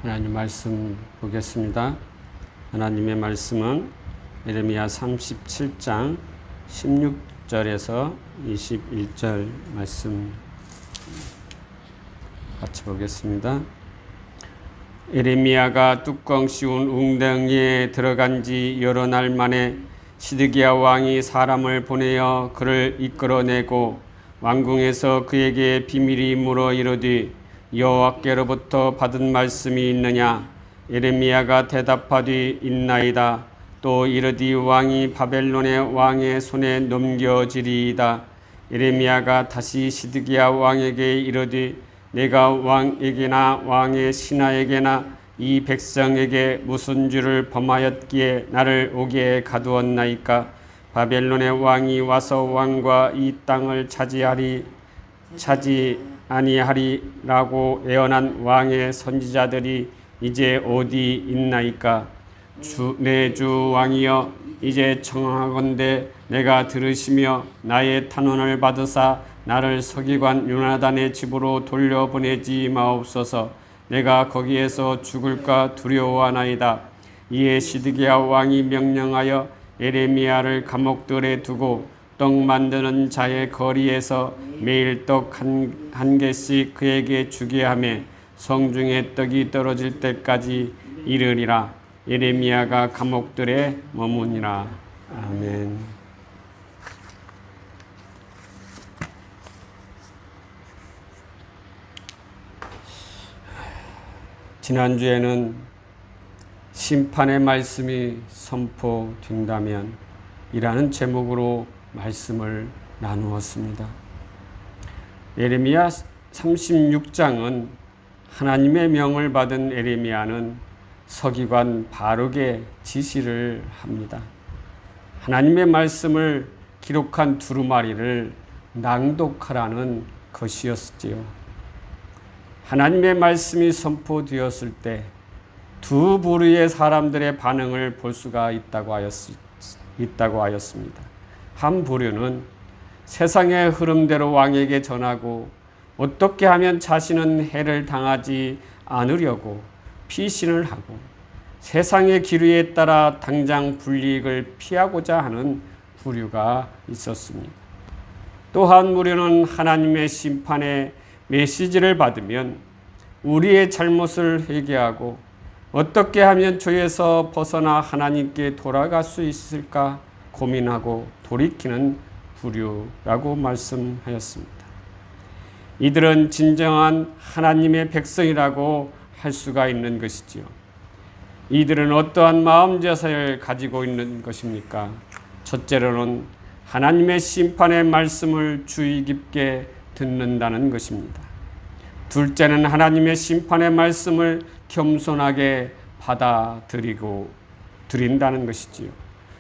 하나님 말씀 보겠습니다. 하나님의 말씀은 예레미야 37장 16절에서 21절 말씀 같이 보겠습니다. 예레미야가 뚜껑 씌운 웅덩이에 들어간 지 여러 날 만에 시드기야 왕이 사람을 보내어 그를 이끌어내고 왕궁에서 그에게 비밀이 물어 이르되 여호와께로부터 받은 말씀이 있느냐? 예레미야가 대답하되 있나이다. 또 이르되 왕이 바벨론의 왕의 손에 넘겨지리이다. 예레미야가 다시 시드기야 왕에게 이르되 내가 왕에게나 왕의 신하에게나 이 백성에게 무슨 죄를 범하였기에 나를 오게 가두었나이까? 바벨론의 왕이 와서 왕과 이 땅을 아니하리라고 예언한 왕의 선지자들이 이제 어디 있나이까? 내 주 왕이여, 이제 청하건대 내가 들으시며 나의 탄원을 받으사 나를 서기관 요나단의 집으로 돌려보내지 마옵소서. 내가 거기에서 죽을까 두려워하나이다. 이에 시드기야 왕이 명령하여 예레미야를 감옥들에 두고 떡 만드는 자의 거리에서 매일 떡 한 개씩 그에게 주게 하며 성중에 떡이 떨어질 때까지 이르리라. 예레미야가 감옥들에 머무니라. 아멘. 지난주에는 심판의 말씀이 선포된다면 이라는 제목으로 말씀을 나누었습니다. 예레미야 36장은 하나님의 명을 받은 예레미야는 서기관 바룩의 지시를 합니다. 하나님의 말씀을 기록한 두루마리를 낭독하라는 것이었지요. 하나님의 말씀이 선포되었을 때 두 부류의 사람들의 반응을 볼 수가 있다고 하였습니다. 한 부류는 세상의 흐름대로 왕에게 전하고 어떻게 하면 자신은 해를 당하지 않으려고 피신을 하고 세상의 기류에 따라 당장 불이익을 피하고자 하는 부류가 있었습니다. 또 한 부류는 하나님의 심판의 메시지를 받으면 우리의 잘못을 회개하고 어떻게 하면 죄에서 벗어나 하나님께 돌아갈 수 있을까 고민하고 돌이키는 부류라고 말씀하였습니다. 이들은 진정한 하나님의 백성이라고 할 수가 있는 것이지요. 이들은 어떠한 마음 자세를 가지고 있는 것입니까? 첫째로는 하나님의 심판의 말씀을 주의 깊게 듣는다는 것입니다. 둘째는 하나님의 심판의 말씀을 겸손하게 드린다는 것이지요.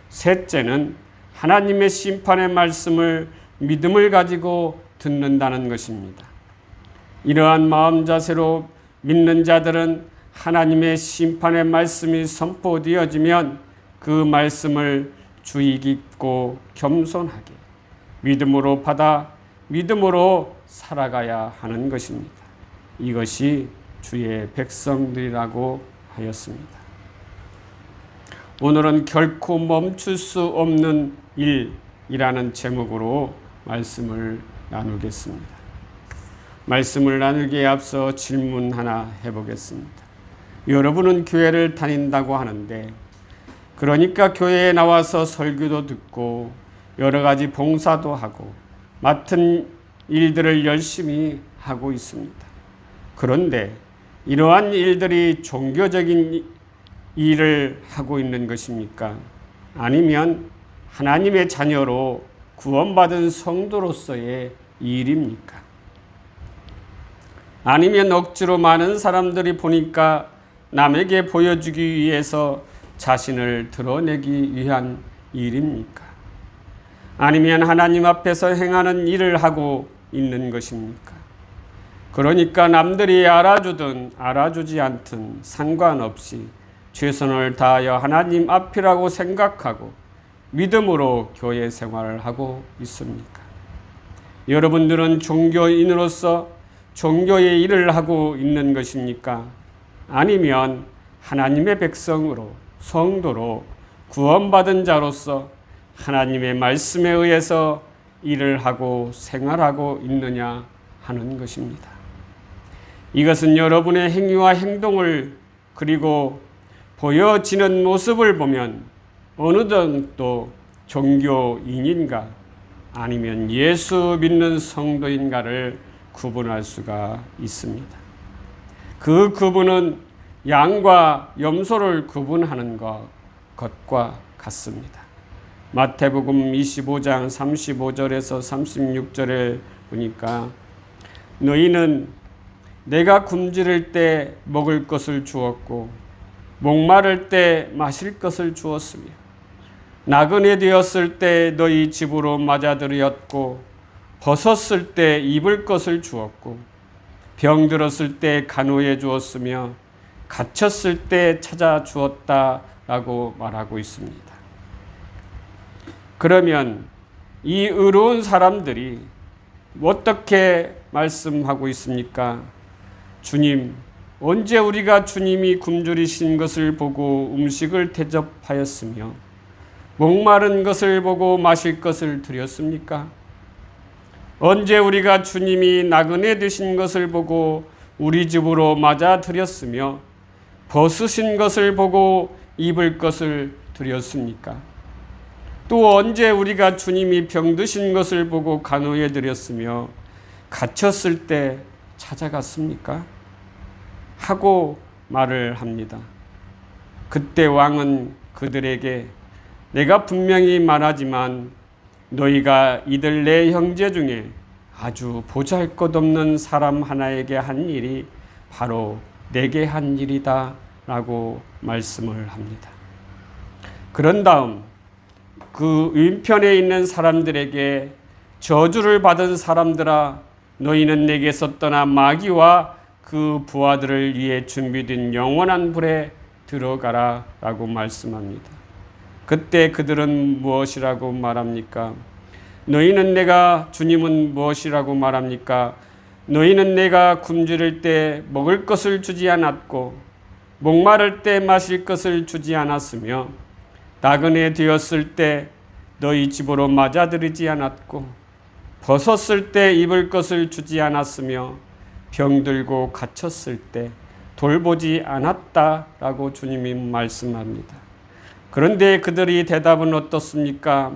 셋째는 하나님의 심판의 말씀을 믿음을 가지고 듣는다는 것입니다. 이러한 마음 자세로 믿는 자들은 하나님의 심판의 말씀이 선포되어지면 그 말씀을 주의 깊고 겸손하게 믿음으로 받아 믿음으로 살아가야 하는 것입니다. 이것이 주의 백성들이라고 하였습니다. 오늘은 결코 멈출 수 없는 일이라는 제목으로 말씀을 나누겠습니다. 말씀을 나누기에 앞서 질문 하나 해보겠습니다. 여러분은 교회를 다닌다고 하는데 그러니까 교회에 나와서 설교도 듣고 여러 가지 봉사도 하고 맡은 일들을 열심히 하고 있습니다. 그런데 이러한 일들이 종교적인 일을 하고 있는 것입니까? 아니면 하나님의 자녀로 구원받은 성도로서의 일입니까? 아니면 억지로 많은 사람들이 보니까 남에게 보여주기 위해서 자신을 드러내기 위한 일입니까? 아니면 하나님 앞에서 행하는 일을 하고 있는 것입니까? 그러니까 남들이 알아주든 알아주지 않든 상관없이 최선을 다하여 하나님 앞이라고 생각하고 믿음으로 교회 생활을 하고 있습니까? 여러분들은 종교인으로서 종교의 일을 하고 있는 것입니까? 아니면 하나님의 백성으로, 성도로 구원받은 자로서 하나님의 말씀에 의해서 일을 하고 생활하고 있느냐 하는 것입니다. 이것은 여러분의 행위와 행동을 그리고 보여지는 모습을 보면 어느 정도 종교인인가 아니면 예수 믿는 성도인가를 구분할 수가 있습니다. 그 구분은 양과 염소를 구분하는 것과 같습니다. 마태복음 25장 35절에서 36절에 보니까 너희는 내가 굶주릴 때 먹을 것을 주었고 목마를 때 마실 것을 주었으며 나그네 되었을 때 너희 집으로 맞아들였고 벗었을 때 입을 것을 주었고 병들었을 때 간호해 주었으며 갇혔을 때 찾아 주었다라고 말하고 있습니다. 그러면 이 의로운 사람들이 어떻게 말씀하고 있습니까? 주님, 언제 우리가 주님이 굶주리신 것을 보고 음식을 대접하였으며 목마른 것을 보고 마실 것을 드렸습니까? 언제 우리가 주님이 나그네 되신 것을 보고 우리 집으로 맞아 드렸으며 벗으신 것을 보고 입을 것을 드렸습니까? 또 언제 우리가 주님이 병드신 것을 보고 간호해 드렸으며 갇혔을 때 찾아갔습니까? 하고 말을 합니다. 그때 왕은 그들에게 내가 분명히 말하지만 너희가 이들 내 형제 중에 아주 보잘것없는 사람 하나에게 한 일이 바로 내게 한 일이다 라고 말씀을 합니다. 그런 다음 그 왼편에 있는 사람들에게 저주를 받은 사람들아 너희는 내게서 떠나 마귀와 그 부하들을 위해 준비된 영원한 불에 들어가라 라고 말씀합니다. 그때 그들은 무엇이라고 말합니까? 너희는 내가 주님은 무엇이라고 말합니까? 너희는 내가 굶주릴 때 먹을 것을 주지 않았고 목마를 때 마실 것을 주지 않았으며 나그네 되었을 때 너희 집으로 맞아들이지 않았고 벗었을 때 입을 것을 주지 않았으며 병들고 갇혔을 때 돌보지 않았다라고 주님이 말씀합니다. 그런데 그들이 대답은 어떻습니까?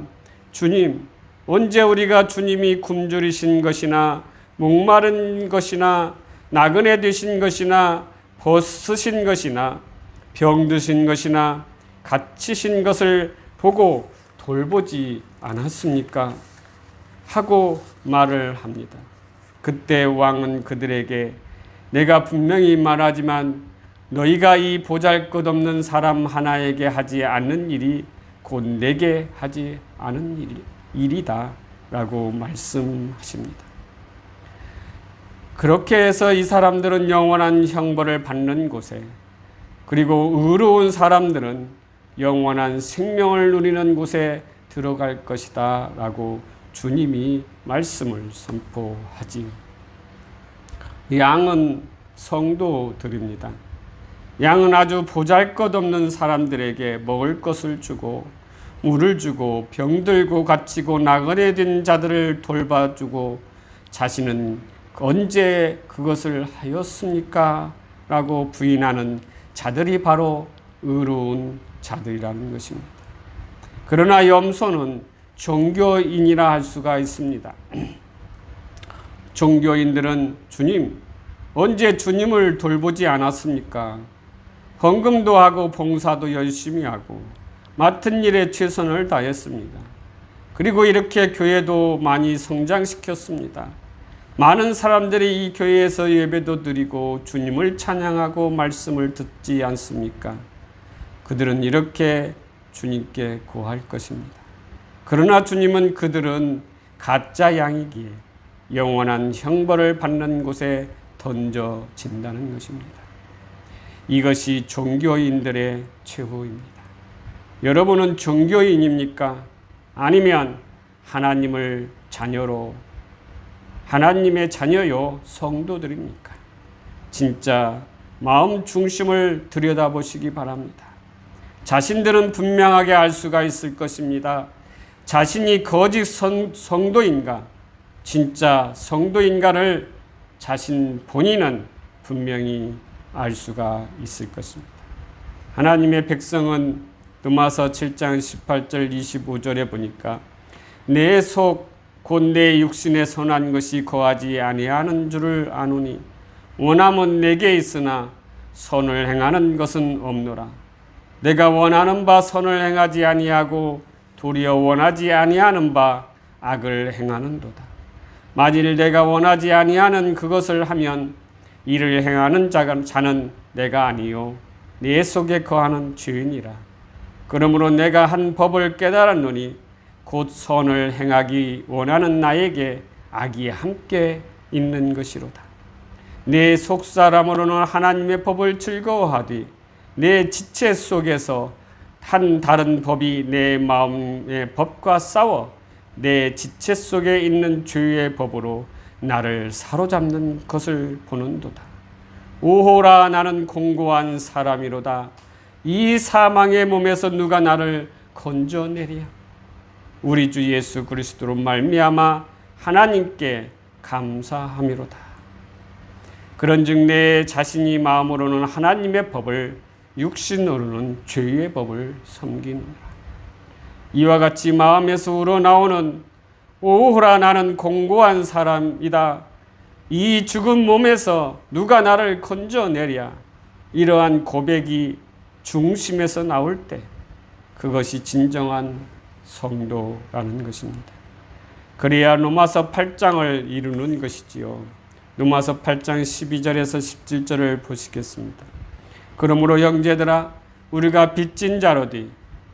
주님, 언제 우리가 주님이 굶주리신 것이나 목마른 것이나 나그네 되신 것이나 벗으신 것이나 병드신 것이나 갇히신 것을 보고 돌보지 않았습니까? 하고 말을 합니다. 그때 왕은 그들에게 내가 분명히 말하지만 너희가 이 보잘것없는 사람 하나에게 하지 않는 일이 곧 내게 하지 않은 일이다 라고 말씀하십니다. 그렇게 해서 이 사람들은 영원한 형벌을 받는 곳에 그리고 의로운 사람들은 영원한 생명을 누리는 곳에 들어갈 것이다 라고 주님이 말씀을 선포하지요. 양은 성도들입니다. 양은 아주 보잘것없는 사람들에게 먹을 것을 주고 물을 주고 병들고 갇히고 나그네 된 자들을 돌봐주고 자신은 언제 그것을 하였습니까? 라고 부인하는 자들이 바로 의로운 자들이라는 것입니다. 그러나 염소는 종교인이라 할 수가 있습니다. 종교인들은 주님, 언제 주님을 돌보지 않았습니까? 헌금도 하고 봉사도 열심히 하고 맡은 일에 최선을 다했습니다. 그리고 이렇게 교회도 많이 성장시켰습니다. 많은 사람들이 이 교회에서 예배도 드리고 주님을 찬양하고 말씀을 듣지 않습니까? 그들은 이렇게 주님께 고할 것입니다. 그러나 주님은 그들은 가짜 양이기에 영원한 형벌을 받는 곳에 던져진다는 것입니다. 이것이 종교인들의 최후입니다. 여러분은 종교인입니까? 아니면 하나님의 자녀요 성도들입니까? 진짜 마음 중심을 들여다보시기 바랍니다. 자신들은 분명하게 알 수가 있을 것입니다. 자신이 거짓 성도인가, 진짜 성도인가를 자신 본인은 분명히 알 수가 있을 것입니다. 하나님의 백성은 누가서 7장 18절 25절에 보니까 내 속 곧 내 육신에 선한 것이 거하지 아니하는 줄을 아노니 원함은 내게 있으나 선을 행하는 것은 없노라. 내가 원하는 바 선을 행하지 아니하고 도리어 원하지 아니하는 바 악을 행하는도다. 만일 내가 원하지 아니하는 그것을 하면 이를 행하는 자는 내가 아니요 내 속에 거하는 죄인이라. 그러므로 내가 한 법을 깨달았노니 곧 선을 행하기 원하는 나에게 악이 함께 있는 것이로다. 내 속사람으로는 하나님의 법을 즐거워하되 내 지체 속에서 한 다른 법이 내 마음의 법과 싸워 내 지체 속에 있는 죄의 법으로 나를 사로잡는 것을 보는도다. 오호라, 나는 공고한 사람이로다. 이 사망의 몸에서 누가 나를 건져내랴. 우리 주 예수 그리스도로 말미암아 하나님께 감사함이로다. 그런즉 내 자신이 마음으로는 하나님의 법을, 육신으로는 죄의 법을 섬기노라. 이와 같이 마음에서 우러나오는 오호라, 나는 공고한 사람이다. 이 죽은 몸에서 누가 나를 건져내랴. 이러한 고백이 중심에서 나올 때 그것이 진정한 성도라는 것입니다. 그래야 로마서 8장을 이루는 것이지요. 로마서 8장 12절에서 17절을 보시겠습니다. 그러므로 형제들아, 우리가 빚진 자로되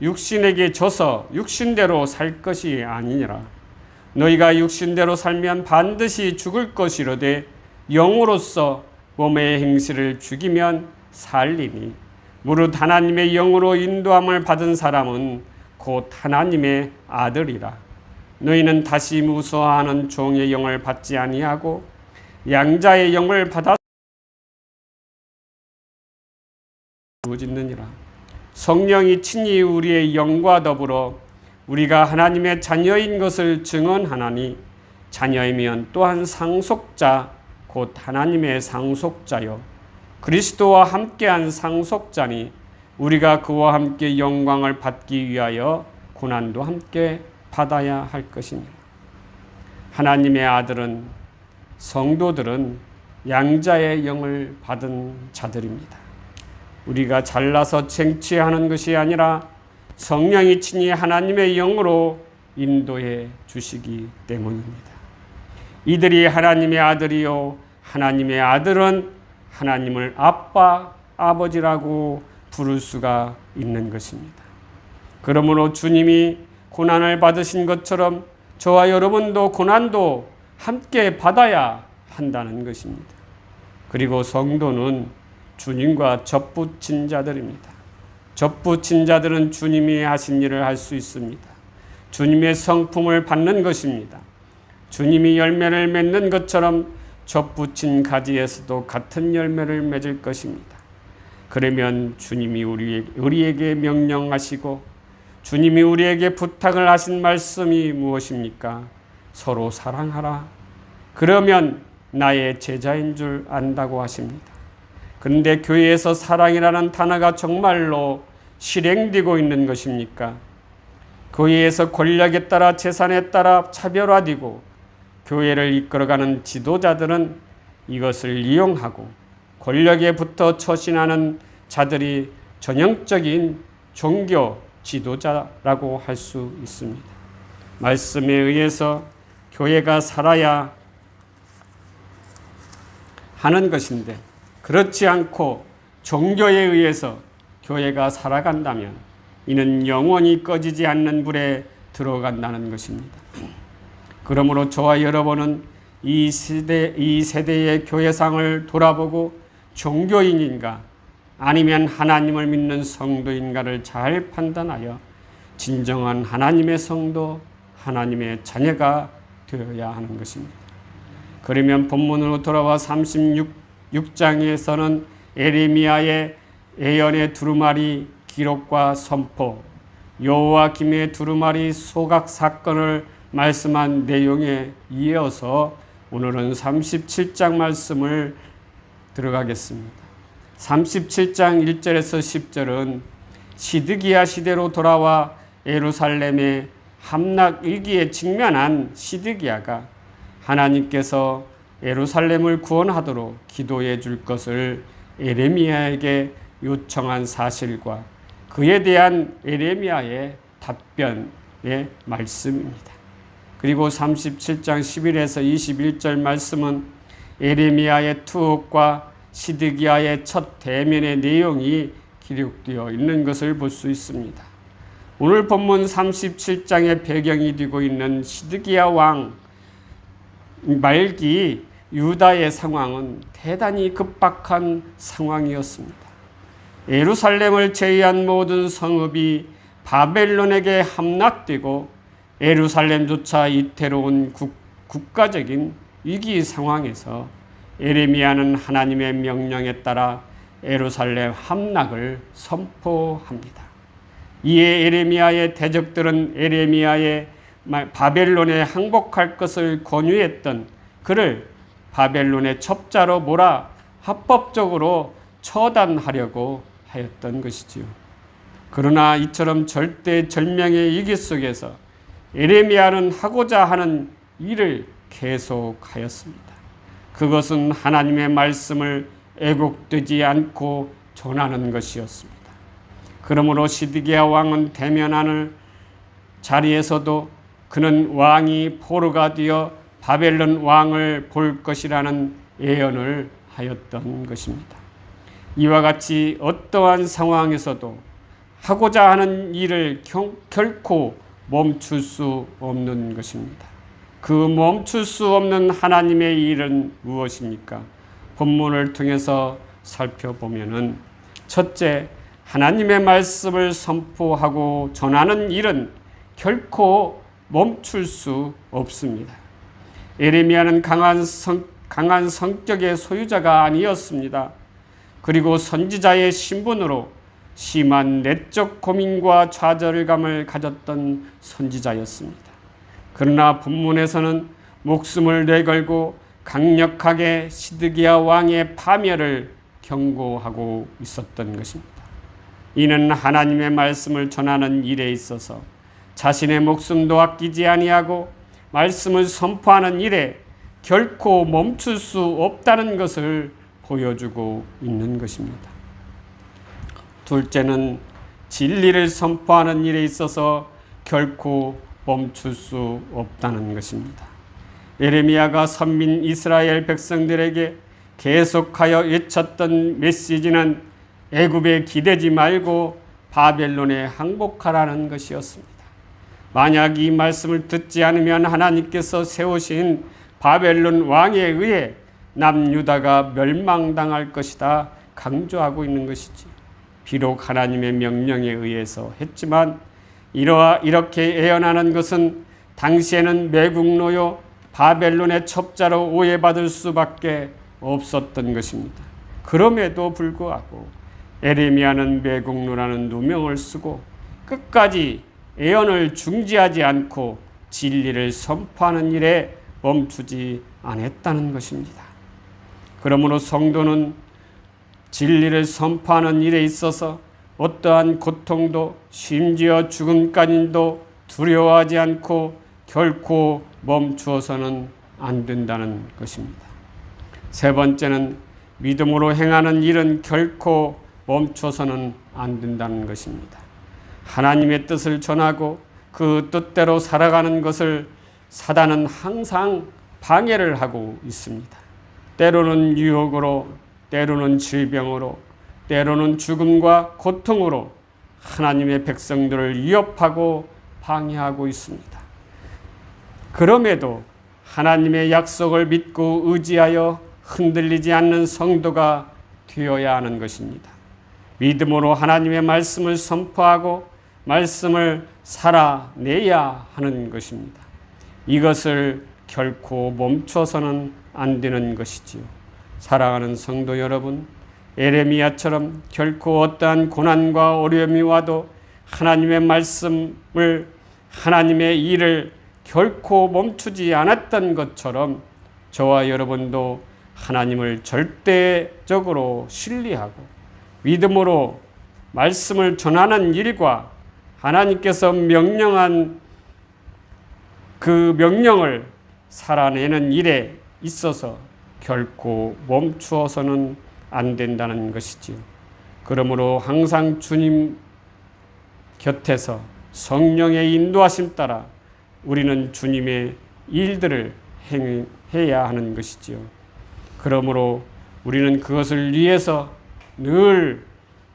육신에게 져서 육신대로 살 것이 아니니라. 너희가 육신대로 살면 반드시 죽을 것이로되 영으로서 몸의 행실을 죽이면 살리니 무릇 하나님의 영으로 인도함을 받은 사람은 곧 하나님의 아들이라. 너희는 다시 무서워하는 종의 영을 받지 아니하고 양자의 영을 받아 이루어지느니라. 성령이 친히 우리의 영과 더불어 우리가 하나님의 자녀인 것을 증언하나니 자녀이면 또한 상속자 곧 하나님의 상속자요 그리스도와 함께한 상속자니 우리가 그와 함께 영광을 받기 위하여 고난도 함께 받아야 할 것이니라. 하나님의 아들은, 성도들은 양자의 영을 받은 자들입니다. 우리가 잘나서 쟁취하는 것이 아니라 성령이 친히 하나님의 영으로 인도해 주시기 때문입니다. 이들이 하나님의 아들이요 하나님의 아들은 하나님을 아빠, 아버지라고 부를 수가 있는 것입니다. 그러므로 주님이 고난을 받으신 것처럼 저와 여러분도 고난도 함께 받아야 한다는 것입니다. 그리고 성도는 주님과 접붙인 자들입니다. 접붙인 자들은 주님이 하신 일을 할 수 있습니다. 주님의 성품을 받는 것입니다. 주님이 열매를 맺는 것처럼 접붙인 가지에서도 같은 열매를 맺을 것입니다. 그러면 주님이 우리에게 명령하시고 주님이 우리에게 부탁을 하신 말씀이 무엇입니까? 서로 사랑하라. 그러면 나의 제자인 줄 안다고 하십니다. 그런데 교회에서 사랑이라는 단어가 정말로 실행되고 있는 것입니까? 교회에서 권력에 따라 재산에 따라 차별화되고 교회를 이끌어가는 지도자들은 이것을 이용하고 권력에 붙어 처신하는 자들이 전형적인 종교 지도자라고 할 수 있습니다. 말씀에 의해서 교회가 살아야 하는 것인데 그렇지 않고 종교에 의해서 교회가 살아간다면 이는 영원히 꺼지지 않는 불에 들어간다는 것입니다. 그러므로 저와 여러분은 이 세대의 교회상을 돌아보고 종교인인가 아니면 하나님을 믿는 성도인가를 잘 판단하여 진정한 하나님의 성도, 하나님의 자녀가 되어야 하는 것입니다. 그러면 본문으로 돌아와 36장에서는 에레미야의 예언의 두루마리 기록과 선포, 여호야김의 두루마리 소각 사건을 말씀한 내용에 이어서 오늘은 37장 말씀을 들어가겠습니다. 37장 1절에서 10절은 시드기야 시대로 돌아와 예루살렘의 함락 위기에 직면한 시드기야가 하나님께서 예루살렘을 구원하도록 기도해 줄 것을 에레미야에게 요청한 사실과 그에 대한 에레미야의 답변의 말씀입니다. 그리고 37장 11에서 21절 말씀은 에레미야의 투옥과 시드기야의 첫 대면의 내용이 기록되어 있는 것을 볼 수 있습니다. 오늘 본문 37장의 배경이 되고 있는 시드기야 왕 말기 유다의 상황은 대단히 급박한 상황이었습니다. 예루살렘을 제외한 모든 성읍이 바벨론에게 함락되고 예루살렘조차 위태로운 국가적인 위기 상황에서 에레미야는 하나님의 명령에 따라 예루살렘 함락을 선포합니다. 이에 에레미야의 대적들은 에레미야의 바벨론에 항복할 것을 권유했던 그를 바벨론의 첩자로 몰아 합법적으로 처단하려고 하였던 것이지요. 그러나 이처럼 절대절명의 위기 속에서 에레미야는 하고자 하는 일을 계속하였습니다. 그것은 하나님의 말씀을 애곡되지 않고 전하는 것이었습니다. 그러므로 시드기야 왕은 대면하는 자리에서도 그는 왕이 포로가 되어 바벨론 왕을 볼 것이라는 예언을 하였던 것입니다. 이와 같이 어떠한 상황에서도 하고자 하는 일을 결코 멈출 수 없는 것입니다. 그 멈출 수 없는 하나님의 일은 무엇입니까? 본문을 통해서 살펴보면은 첫째, 하나님의 말씀을 선포하고 전하는 일은 결코 멈출 수 없습니다. 에레미야는 강한 성격의 소유자가 아니었습니다. 그리고 선지자의 신분으로 심한 내적 고민과 좌절감을 가졌던 선지자였습니다. 그러나 본문에서는 목숨을 내걸고 강력하게 시드기야 왕의 파멸을 경고하고 있었던 것입니다. 이는 하나님의 말씀을 전하는 일에 있어서 자신의 목숨도 아끼지 아니하고 말씀을 선포하는 일에 결코 멈출 수 없다는 것을 보여주고 있는 것입니다. 둘째는 진리를 선포하는 일에 있어서 결코 멈출 수 없다는 것입니다. 에레미야가 선민 이스라엘 백성들에게 계속하여 외쳤던 메시지는 애굽에 기대지 말고 바벨론에 항복하라는 것이었습니다. 만약 이 말씀을 듣지 않으면 하나님께서 세우신 바벨론 왕에 의해 남유다가 멸망당할 것이다 강조하고 있는 것이지. 비록 하나님의 명령에 의해서 했지만 이렇게 예언하는 것은 당시에는 매국노요 바벨론의 첩자로 오해받을 수밖에 없었던 것입니다. 그럼에도 불구하고 에레미야는 매국노라는 누명을 쓰고 끝까지 예언을 중지하지 않고 진리를 선포하는 일에 멈추지 않았다는 것입니다. 그러므로 성도는 진리를 선포하는 일에 있어서 어떠한 고통도 심지어 죽음까지도 두려워하지 않고 결코 멈추어서는 안 된다는 것입니다. 세 번째는 믿음으로 행하는 일은 결코 멈춰서는 안 된다는 것입니다. 하나님의 뜻을 전하고 그 뜻대로 살아가는 것을 사단은 항상 방해를 하고 있습니다. 때로는 유혹으로, 때로는 질병으로, 때로는 죽음과 고통으로 하나님의 백성들을 위협하고 방해하고 있습니다. 그럼에도 하나님의 약속을 믿고 의지하여 흔들리지 않는 성도가 되어야 하는 것입니다. 믿음으로 하나님의 말씀을 선포하고 말씀을 살아내야 하는 것입니다. 이것을 결코 멈춰서는 안 되는 것이지요. 사랑하는 성도 여러분, 에레미야처럼 결코 어떠한 고난과 어려움이 와도 하나님의 말씀을, 하나님의 일을 결코 멈추지 않았던 것처럼 저와 여러분도 하나님을 절대적으로 신뢰하고 믿음으로 말씀을 전하는 일과 하나님께서 명령한 그 명령을 살아내는 일에 있어서 결코 멈추어서는 안 된다는 것이지요. 그러므로 항상 주님 곁에서 성령의 인도하심 따라 우리는 주님의 일들을 행해야 하는 것이지요. 그러므로 우리는 그것을 위해서 늘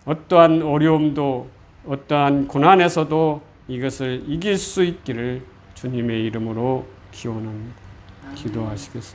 어떠한 어려움도 어떠한 고난에서도 이것을 이길 수 있기를 주님의 이름으로 기원합니다. 기도하시겠습니다.